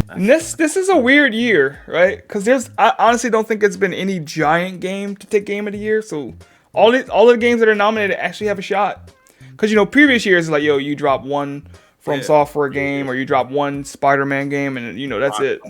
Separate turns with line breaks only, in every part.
And this is a weird year, right? Because I honestly don't think it's been any giant game to take Game of the Year. So all of the games that are nominated actually have a shot. Because previous years like you drop one From Software game or you drop one Spider-Man game and that's it.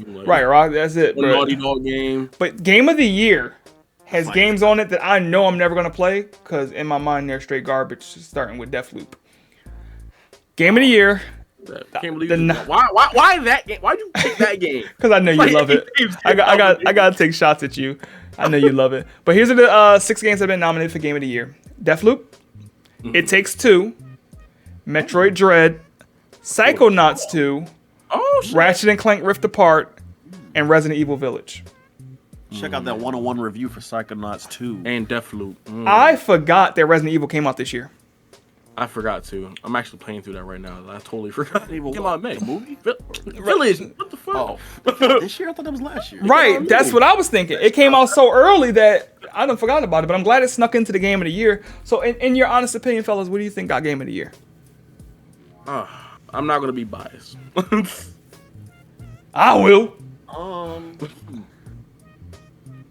Right, that's it.
One Naughty Dog game.
But Game of the Year has games on it that I know I'm never gonna play because in my mind they're straight garbage. Starting with Deathloop. Game of the Year.
I can't believe why that game? Why'd you pick that game?
Because I know you love it. I gotta take shots at you. I know you love it. But here's the 6 games that have been nominated for Game of the Year: Deathloop, It Takes Two, Metroid Dread, Psychonauts 2, Ratchet and Clank Rift Apart, and Resident Evil Village.
Check out that 101 review for Psychonauts 2
and Deathloop.
I forgot that Resident Evil came out this year.
I forgot to. I'm actually playing through that right now. I totally forgot. Came out in May.
Movie?
Village. What the fuck?
Oh, this year? I thought that was last year.
Right. That's what I was thinking. It came out so early that I done forgot about it, but I'm glad it snuck into the Game of the Year. So in your honest opinion, fellas, what do you think got Game of the Year?
I'm not going to be biased.
I will.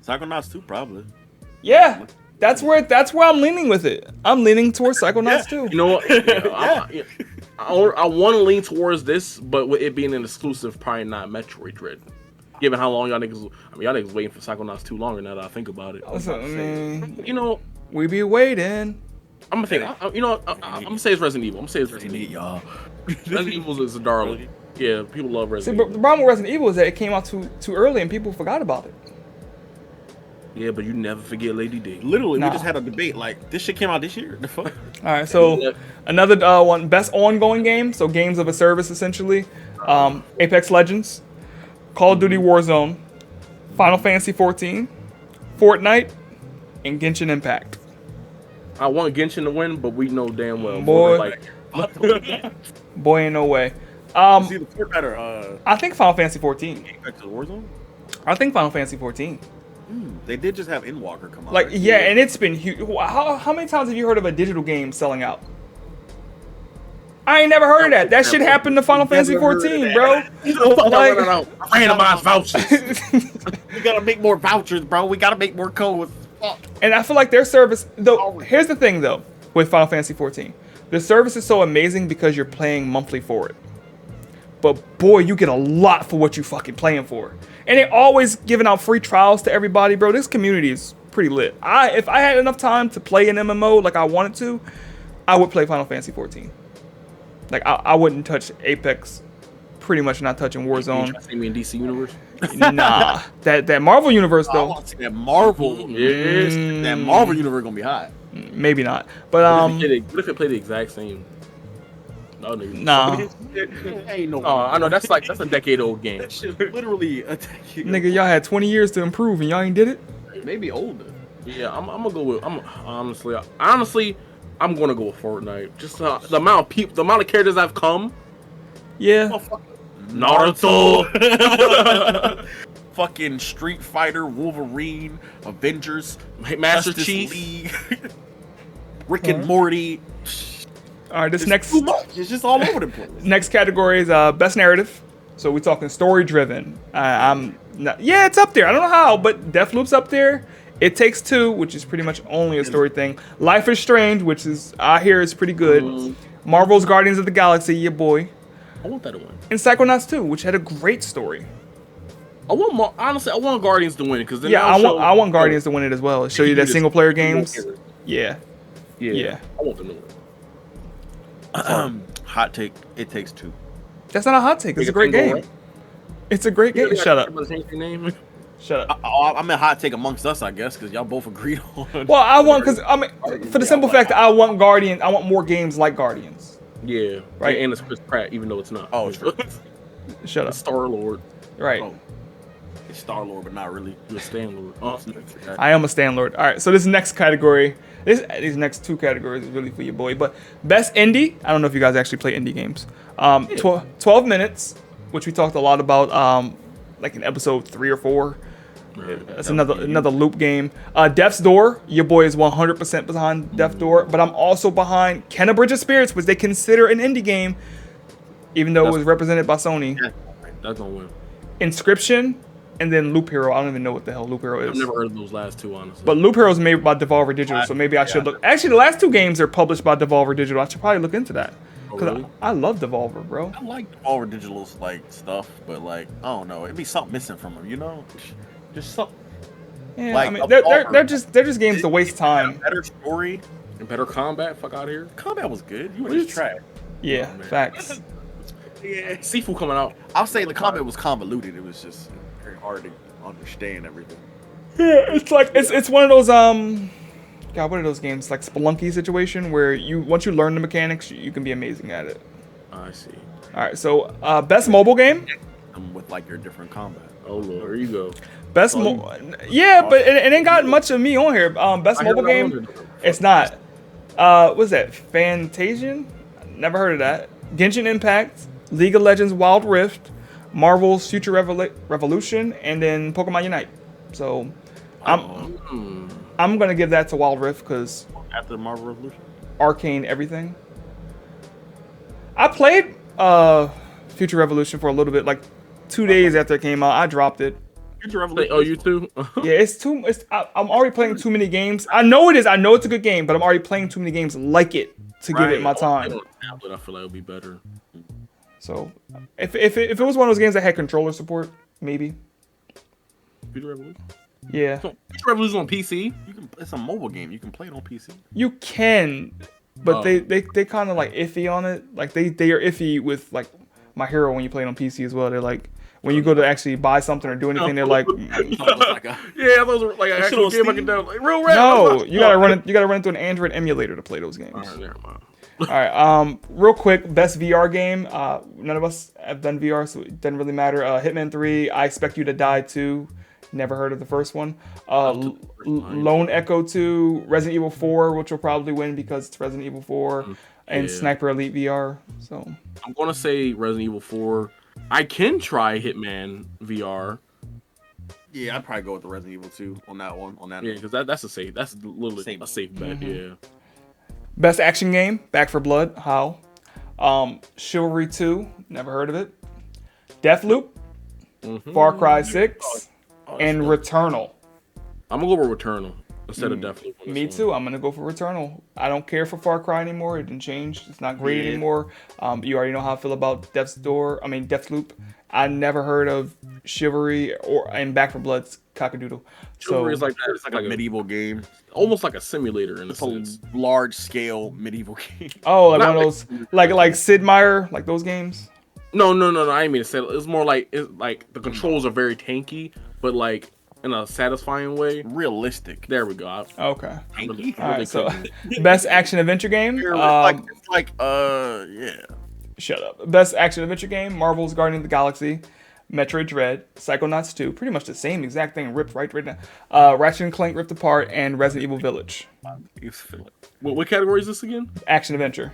Psychonauts 2, probably.
Yeah. That's where I'm leaning with it. I'm leaning towards Psychonauts 2.
You know what? I want to lean towards this, but with it being an exclusive, probably not Metroid Dread. Given how long y'all niggas waiting for Psychonauts 2 longer now that I think about it.
We be waiting.
I'm gonna think. I'm gonna say it's Resident Evil.
Y'all.
Resident Evil is a darling. Yeah, people love Resident
Evil.
Evil.
The problem with Resident Evil is that it came out too early and people forgot about it.
Yeah, but you never forget Lady D.
Literally, we just had a debate. Like, this shit came out this year. The fuck?
All right, so another one, best ongoing game. So games of a service, essentially. Apex Legends, Call of Duty Warzone, Final Fantasy 14, Fortnite, and Genshin Impact.
I want Genshin to win, but we know damn well.
Boy, ain't no way.
Is either Fortnite or
I think Final Fantasy 14.
Apex Warzone?
I think Final Fantasy 14.
They did just have Endwalker come out.
Like, right? Yeah, and it's been huge. How many times have you heard of a digital game selling out? I ain't never heard of that. That shit happened to Final Fantasy 14, bro.
Like, randomized vouchers.
We gotta make more vouchers, bro. We gotta make more codes.
And I feel like their service, though. Here's the thing, though, with Final Fantasy 14, the service is so amazing because you're paying monthly for it. But boy, you get a lot for what you fucking playing for. And they always giving out free trials to everybody, bro. This community is pretty lit. If I had enough time to play an MMO like I wanted to, I would play Final Fantasy 14. Like I wouldn't touch Apex. Pretty much not touching Warzone.
You see me in DC Universe?
Nah, that Marvel Universe though.
I want to see that Marvel. Yes, that Marvel Universe gonna be hot.
Maybe not, but
what if it played the exact same? No, nigga.
Nah.
Ain't no.
Oh, I know that's a decade-old game.
That shit literally a decade.
Nigga, y'all had 20 years to improve and y'all ain't did it.
Maybe older.
Yeah, I'm gonna go with. Honestly, I'm gonna go with Fortnite. Just the amount of people, the amount of characters I've come.
Yeah.
Naruto.
Fucking Street Fighter, Wolverine, Avengers,
Master
Justice
Chief,
League, Rick and Morty.
All right, this next.
Too much. It's just all over the place.
Next category is best narrative. So we're talking story driven. I'm not. Yeah, it's up there. I don't know how, but Deathloop's up there. It Takes Two, which is pretty much only a story thing. Life is Strange, which is I hear is pretty good. Marvel's Guardians of the Galaxy, your boy.
I want that to win.
And Psychonauts 2, which had a great story.
Honestly, I want Guardians to win because
I want Guardians to win it as well. Show you that single player games. Yeah.
I want them to win.
Hot take. It Takes Two.
That's not a hot take. It's a great game. It's a great game. Shut up. Shut up.
I mean, hot take amongst us, I guess, because y'all both agreed on.
Well, I want for the simple fact that I want Guardian. I want more games like Guardians.
Yeah.
Right.
And it's Chris Pratt, even though it's not.
Oh, it's true.
Shut up.
Star Lord.
Right.
Oh. It's Star Lord, but not really.
You're a Stan Lord.
I am a Stan Lord. All right. So this next category, these next two categories is really for your boy. But best indie. I don't know if you guys actually play indie games. 12 minutes, which we talked a lot about, like in episode 3 or 4. That's another loop game. Death's Door, your boy is 100% behind Death's Door, but I'm also behind Kenna Bridge of Spirits, which they consider an indie game, even though it was represented by Sony.
Yeah, that's gonna win.
Inscription, and then Loop Hero. I don't even know what the hell Loop Hero is.
I've never heard of those last two, honestly.
But Loop Hero is made by Devolver Digital, so maybe I should look. Actually, the last two games are published by Devolver Digital. I should probably look into that. Because
really?
I love Devolver, bro.
I like Devolver Digital's like stuff, but like I don't know, it'd be something missing from them, you know? Just something.
Yeah,
Like,
I mean, they're just games to waste time.
Better story.
And better combat. Fuck out of here.
Combat was good. You were just trash.
Yeah, facts.
Yeah.
Sifu coming out.
I'll say the combat was convoluted. It was just very hard to understand everything.
Yeah, it's like it's one of those God, what are those games? Like Spelunky situation where once you learn the mechanics, you can be amazing at it.
I see.
All right, so best mobile game.
With like your different combat.
Oh lord, here you go.
Best yeah, but it ain't got much of me on here. Best mobile game. It's not. What's that? Fantasian? Never heard of that. Genshin Impact, League of Legends Wild Rift, Marvel's Future Revolution, and then Pokemon Unite. So I'm gonna give that to Wild Rift because
After Marvel Revolution.
Arcane everything. I played Future Revolution for a little bit, like 2 days after it came out. I dropped it.
Future Revolution.
Oh, you too?
Yeah, I'm already playing too many games. I know it is. I know it's a good game, but I'm already playing too many games like it to give it my time.
I feel like it'll be better.
So, if it was one of those games that had controller support, maybe.
Future Revolution.
Yeah.
So, Future Revolution on PC.
It's a mobile game. You can play it on PC.
You can, but they kind of like iffy on it. Like they are iffy with like My Hero when you play it on PC as well. They're like when you go to actually buy something or do anything, they're like,
yeah, those are like an actual game I can download. Like, real rap.
No, you gotta run it. You gotta run it through an Android emulator to play those games.
Never mind.
All right. Real quick, best VR game. None of us have done VR, so it doesn't really matter. Hitman 3. I Expect You to Die 2. Never heard of the first one. Lone Echo 2. Resident Evil 4, which will probably win because it's Resident Evil 4, and Sniper Elite VR. So
I'm gonna say Resident Evil 4. I can try Hitman VR.
Yeah, I'd probably go with the Resident Evil 2 on that one.
Yeah, because that's literally a safe bet. Yeah.
Best action game. Back for Blood. How? Chivalry 2. Never heard of it. Deathloop. Far Cry 6. And Returnal.
I'm gonna go with Returnal instead of Deathloop.
Me too. I'm gonna go for Returnal. I don't care for Far Cry anymore. It didn't change. It's not great anymore. You already know how I feel about Deathloop. I never heard of Chivalry and Back for Blood's Cockadoodle.
Chivalry is like that. It's
like a medieval game.
Almost like a simulator in a sense.
A large scale medieval game.
Oh, like one of those, like Sid Meier, like those games.
No. I didn't mean to say it. It's more like the controls are very tanky, but like in a satisfying way.
Realistic.
There we go.
Okay.
Tanky?
All right. So, best action adventure game.
Yeah.
Shut up. Best action adventure game. Marvel's Guardians of the Galaxy, Metroid Dread, Psychonauts 2. Pretty much the same exact thing. Ripped right now. Ratchet and Clank Ripped Apart and Resident Evil Village.
What category is this again?
Action adventure.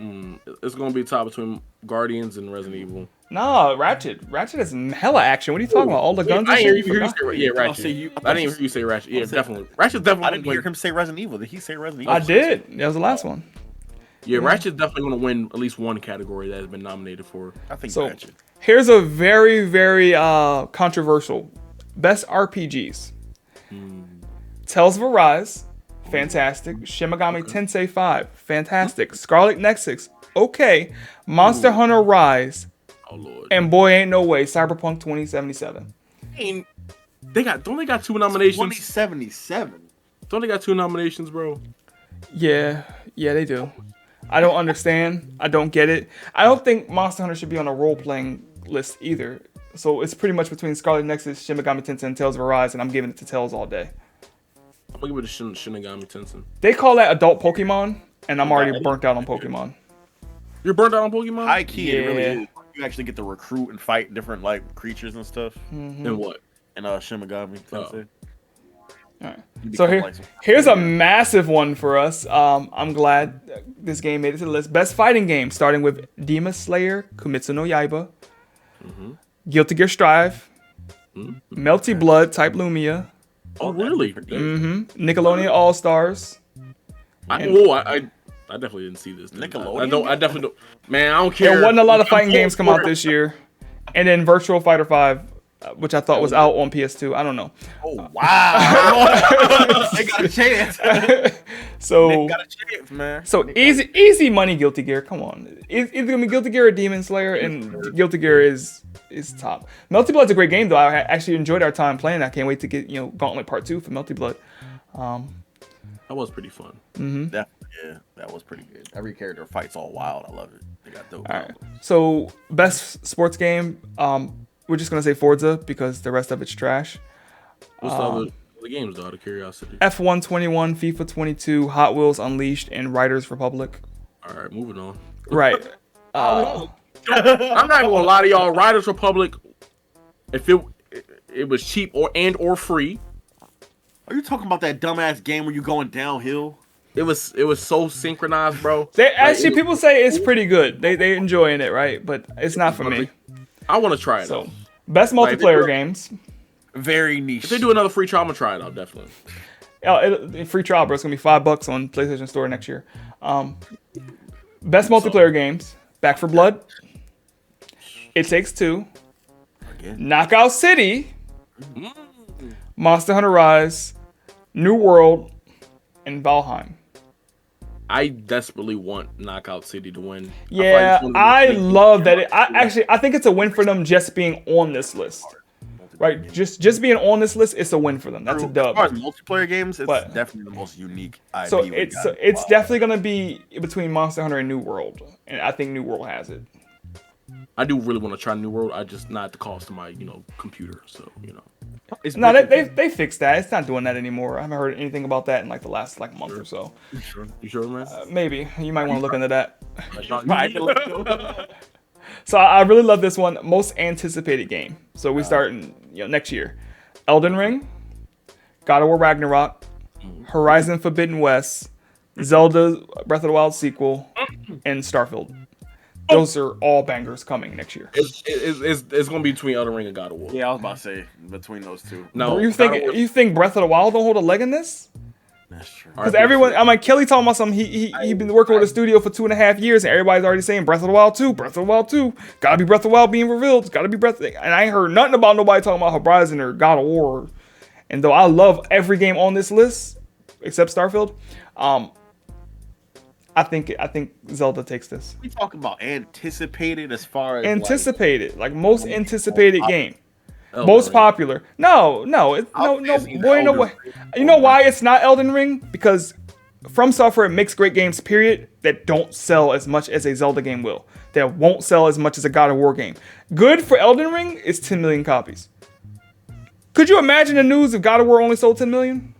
It's gonna be top between Guardians and Resident Evil.
Nah, Ratchet. Ratchet is hella action. What are you talking about? All the guns and shit?
I didn't hear you say Ratchet. Yeah, definitely. Ratchet's definitely.
I didn't hear him say Resident Evil. Did he say Resident Evil?
I did. That was the last one.
Yeah, Ratchet's definitely gonna win at least one category that has been nominated for.
I think
so.
Ratchet.
Here's a very, very controversial best RPGs. Tales of Arise, fantastic. Shin Megami Tensei 5, fantastic. Scarlet Nexus, okay. Monster Hunter Rise,
oh lord.
And boy ain't no way, Cyberpunk 2077.
Don't they got 2 nominations?
2077.
Don't they got 2 nominations, bro?
Yeah, they do. I don't understand. I don't get it. I don't think Monster Hunter should be on a role-playing list either. So it's pretty much between Scarlet Nexus, Shin Megami Tensei, and Tales of Arise, and I'm giving it to Tales all day.
I'm gonna give it to Shin Megami Tensei.
They call that adult Pokemon, and I'm already burnt out on Pokemon.
You're burnt out on Pokemon?
High key, it really is. You actually get to recruit and fight different like creatures and stuff.
And what?
And Shin Megami Tensei.
All right. So here's a massive one for us. I'm glad this game made it to the list. Best fighting game, starting with Demon Slayer, Kimetsu no Yaiba, Guilty Gear Strive, Melty Blood, Type Lumia.
Oh, really?
Nickelodeon All Stars.
I definitely didn't see this.
Nickelodeon?
I definitely don't. Man, I don't care.
There wasn't a lot of fighting games come out this year. And then Virtual Fighter 5, which I thought was out on PS2. I don't know.
Oh wow! They got a chance.
So
They got a chance, man.
So easy money, Guilty Gear. Come on, it's either gonna be Guilty Gear or Demon Slayer, and Guilty Gear is top. Melty Blood's a great game though. I actually enjoyed our time playing. I can't wait to get Gauntlet Part 2 for Melty Blood.
That was pretty fun.
Yeah, that was pretty good. Every character fights all wild. I love it. They got dope.
All right. So best sports game. We're just gonna say Forza because the rest of it's trash.
What's the games though? Out of curiosity.
F1 21, FIFA 22, Hot Wheels Unleashed, and Riders Republic.
All right, moving on.
Right.
I'm not gonna lie to y'all. Riders Republic, if it was cheap or free.
Are you talking about that dumbass game where you going downhill?
It was so synchronized, bro.
People say it's pretty good. They enjoying it, right? But it's not for me.
I want to try it.
So, best multiplayer games.
Very niche.
If they do another free trial, I'm gonna try it out definitely.
Free trial, bro. It's gonna be $5 on PlayStation Store next year. Best multiplayer games: Back 4 Blood, It Takes Two, Knockout City, Monster Hunter Rise, New World, and Valheim.
I desperately want Knockout City to win.
Yeah, I love that. I think it's a win for them just being on this list. Right, just being on this list, it's a win for them. That's a dub.
As far as multiplayer games, it's definitely the most unique IP.
So it's definitely gonna be between Monster Hunter and New World, and I think New World has it.
I do really want to try New World. I just not at the cost of my computer. So
No, they fixed that. It's not doing that anymore. I haven't heard anything about that in like the last month or so.
You sure, man?
Maybe you might want to look into that. So I really love this one. Most anticipated game. So we start next year. Elden Ring, God of War Ragnarok, Horizon Forbidden West, Zelda Breath of the Wild sequel, and Starfield. Those are all bangers coming next year.
It's going to be between Elden Ring and God of War.
Yeah, I was about to say between those two.
No,
you think Breath of the Wild don't hold a leg in this?
That's true.
Because everyone, Kelly talking about something. He been working with a studio for 2.5 years, and everybody's already saying Breath of the Wild 2, Breath of the Wild 2. Gotta be Breath of the Wild being revealed. It's gotta be Breath. And I ain't heard nothing about nobody talking about Horizon or God of War. And though I love every game on this list except Starfield, I think Zelda takes this.
We talking about anticipated as far as
most anticipated game. Most popular. No way. You know why it's not Elden Ring? Because From Software makes great games, period, that don't sell as much as a Zelda game will. That won't sell as much as a God of War game. Good for Elden Ring is 10 million copies. Could you imagine the news if God of War only sold 10 million?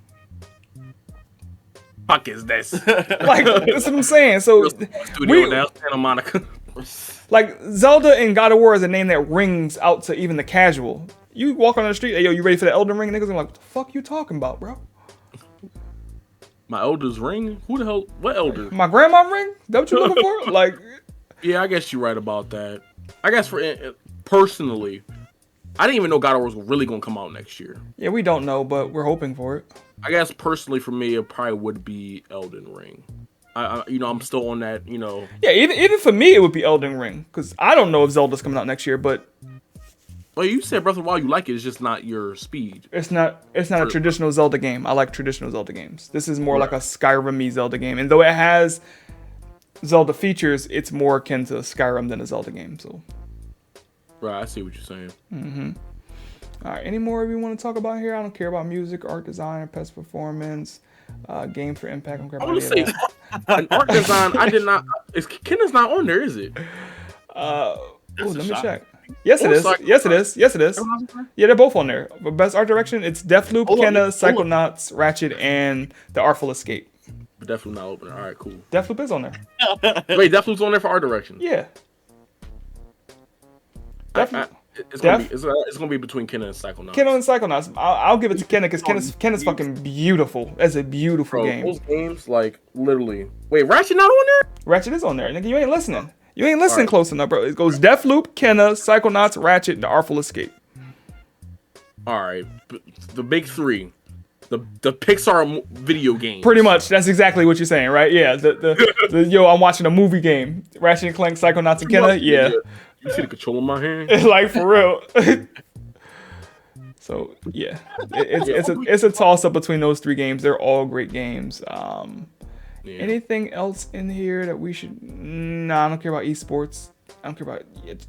Fuck is this?
That's what I'm saying. So
Santa Monica.
Like Zelda and God of War is a name that rings out to even the casual. You walk on the street, hey yo, you ready for the Elden Ring? Niggas are like, what the fuck you talking about, bro?
My Elder's Ring? Who the hell? What Elder?
My grandma ring? That what you looking for? Like,
yeah, I guess you're right about that. I guess personally, I didn't even know God of War was really gonna come out next year.
Yeah, we don't know, but we're hoping for it.
I guess personally for me, it probably would be Elden Ring. I'm still on that.
Yeah, even for me, it would be Elden Ring because I don't know if Zelda's coming out next year, but.
Well, you said Breath of the Wild, you like it. It's just not your speed.
It's not a traditional Zelda game. I like traditional Zelda games. This is more like a Skyrim-y Zelda game, and though it has Zelda features, it's more akin to Skyrim than a Zelda game. So.
Right, I see what you're saying.
Mm-hmm. All right, any more we want to talk about here? I don't care about music, art design, best performance, game for impact. I
want to say an art design. I did not. Kenna's not on there, is it?
Let me check. Yes, it is. Yes, it is. Yes, it is. Yeah, they're both on there. But best art direction, it's Deathloop, Kenna, Psychonauts, Ratchet, and The Artful Escape.
But Deathloop not open. All right, cool.
Deathloop is on there.
Wait, Deathloop's on there for art direction?
Yeah.
It's gonna be between Kenna and Psychonauts.
Kenna and Psychonauts. I'll give it to Kenna because Kenna's fucking beautiful. That's a beautiful game.
Those games, like literally. Wait, Ratchet not on there?
Ratchet is on there. Nigga, you ain't listening. You ain't listening close enough, bro. It goes Deathloop, Kenna, Psychonauts, Ratchet, and The Artful Escape.
All right, the big three, the Pixar video games.
Pretty much, that's exactly what you're saying, right? Yeah. The yo, I'm watching a movie game. Ratchet and Clank, Psychonauts, and Kenna. Yeah.
You see the control in my hand?
Like for real. So yeah, it's a toss up between those three games. They're all great games. Anything else in here that we should? Nah, I don't care about esports. I don't care about.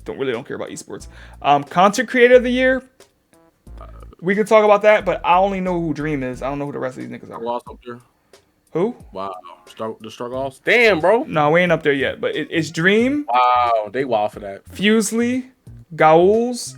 Don't care about esports. Content creator of the year. We could talk about that, but I only know who Dream is. I don't know who the rest of these niggas are.
Lost up there.
Who?
Wow, the struggle. Damn, bro.
No, we ain't up there yet. But it's Dream.
Wow, they wild for that.
Fusely, Gaul's,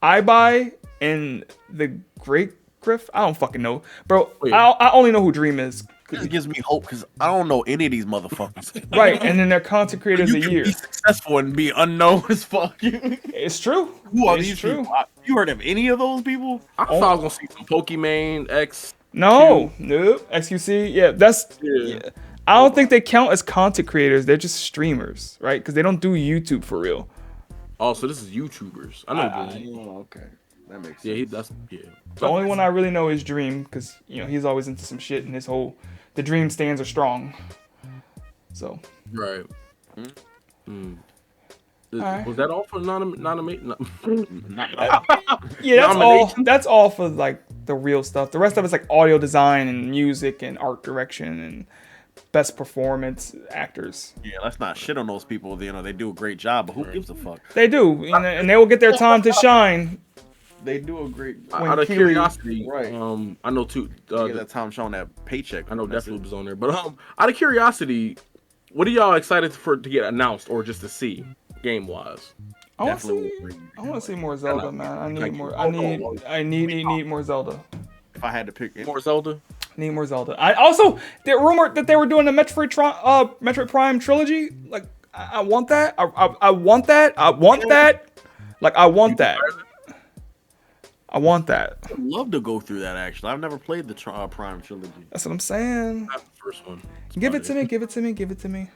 Ibai, and the Great Griff. I don't fucking know, bro. I only know who Dream is.
It gives me hope because I don't know any of these motherfuckers.
Right, and then they're content creators of the year.
Be successful and be unknown as fuck.
It's true.
Who are
it's
these
true.
people? You heard of any of those people?
I thought I was gonna see some Pokemon X.
No, nope. XQC, yeah, yeah. I don't think they count as content creators. They're just streamers, right? Because they don't do YouTube for real.
Oh, so this is YouTubers. I know.
Okay, that makes sense.
The only one I really know is Dream because he's always into some shit, and the Dream stands are strong. So.
Right.
Right.
Was that all for nomination?
Yeah, that's all for like the real stuff. The rest of it's like audio design and music and art direction and best performance actors.
Yeah, let's not shit on those people. They do a great job, but who gives a fuck?
They do, and they will get their time to shine.
They do a great.
Out of curiosity, right? I know too.
That time showing that paycheck.
I know Deathloop is on there, but out of curiosity, what are y'all excited to get announced or just to see game wise?
I want to see more Zelda, man. I need more. I need more Zelda.
If I had to pick
more Zelda.
Need more Zelda. I also the rumor that they were doing the Metroid Prime trilogy. Like I want that. I want that. I want that. Like I want that. I want that.
I'd love to go through that. Actually, I've never played the Prime trilogy.
That's what I'm saying.
That's the first one.
Give it to me. Give it to me. Give it to me.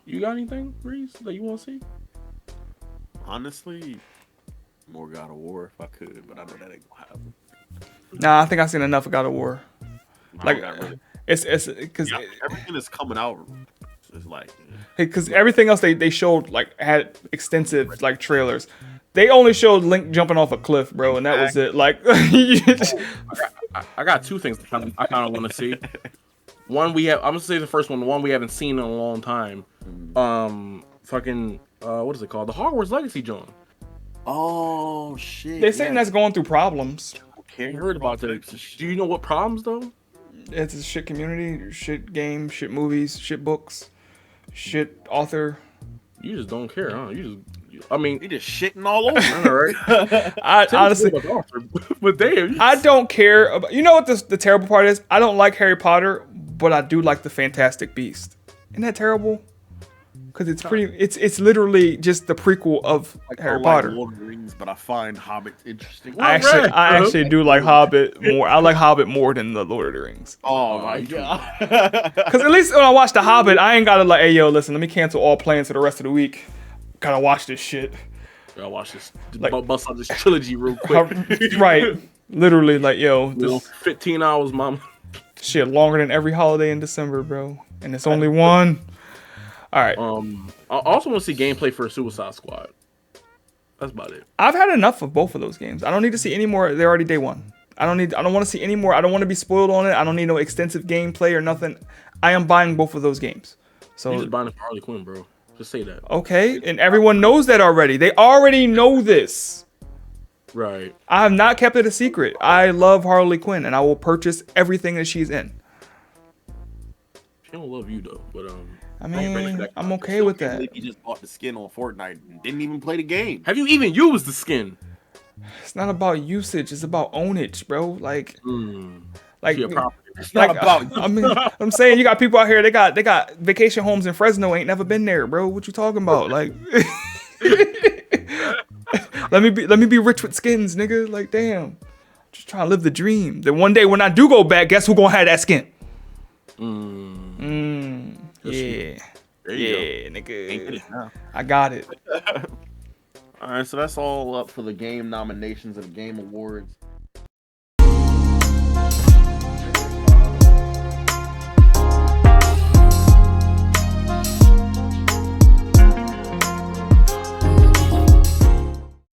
You got anything, Reese, that you want to see?
Honestly, more God of War if I could, but I know that ain't gonna happen.
Nah, I think I've seen enough of God of War. Like, it's because
everything that's coming out is like
because everything else they showed like had extensive like trailers. They only showed Link jumping off a cliff, bro, and that was it. Like,
I got two things I kind of want to see. One I'm gonna say the first one. The one we haven't seen in a long time. What is it called? The Hogwarts Legacy joint.
Oh shit!
They're saying that's going through problems.
I heard about that. Do you know what problems though?
It's a shit community, shit game, shit movies, shit books, shit author.
You just don't care, huh? You just
shitting all over.
All right.
I honestly,
but damn,
I don't care about. You know what the terrible part is? I don't like Harry Potter, but I do like the Fantastic Beast. Isn't that terrible? Because it's pretty. It's literally just the prequel of Harry Potter.
Lord of the Rings, but I find Hobbit interesting.
I actually do like Hobbit more. I like Hobbit more than the Lord of the Rings.
Oh my god!
Because at least when I watch the Hobbit, I ain't gotta like, hey yo, listen, let me cancel all plans for the rest of the week. Gotta watch this shit.
Gotta watch this. Like, bust out this trilogy real quick.
Right. Literally, like yo,
this 15 hours, mom.
Shit, longer than every holiday in December, bro. And it's only one. All right.
I also want to see gameplay for Suicide Squad. That's about it.
I've had enough of both of those games. I don't need to see any more. They're already day one. I don't want to see any more. I don't want to be spoiled on it. I don't need no extensive gameplay or nothing. I am buying both of those games. So
you're just buying it for Harley Quinn, bro. Just say that.
Okay, and everyone knows that already. They already know this.
Right.
I have not kept it a secret. I love Harley Quinn, and I will purchase everything that she's in.
She don't love you though, but
I mean, I'm okay with that.
He just bought the skin on Fortnite and didn't even play the game.
Have you even used the skin?
It's not about usage. It's about ownage, bro. Like,
it's not about.
I mean, I'm saying you got people out here. They got vacation homes in Fresno. Ain't never been there, bro. What you talking about? Like, let me be rich with skins, nigga. Like, damn. Just trying to live the dream. Then one day when I do go back, guess who gonna have that skin? Yeah, nigga. I got it.
All right, so that's all up for the game nominations and the game awards.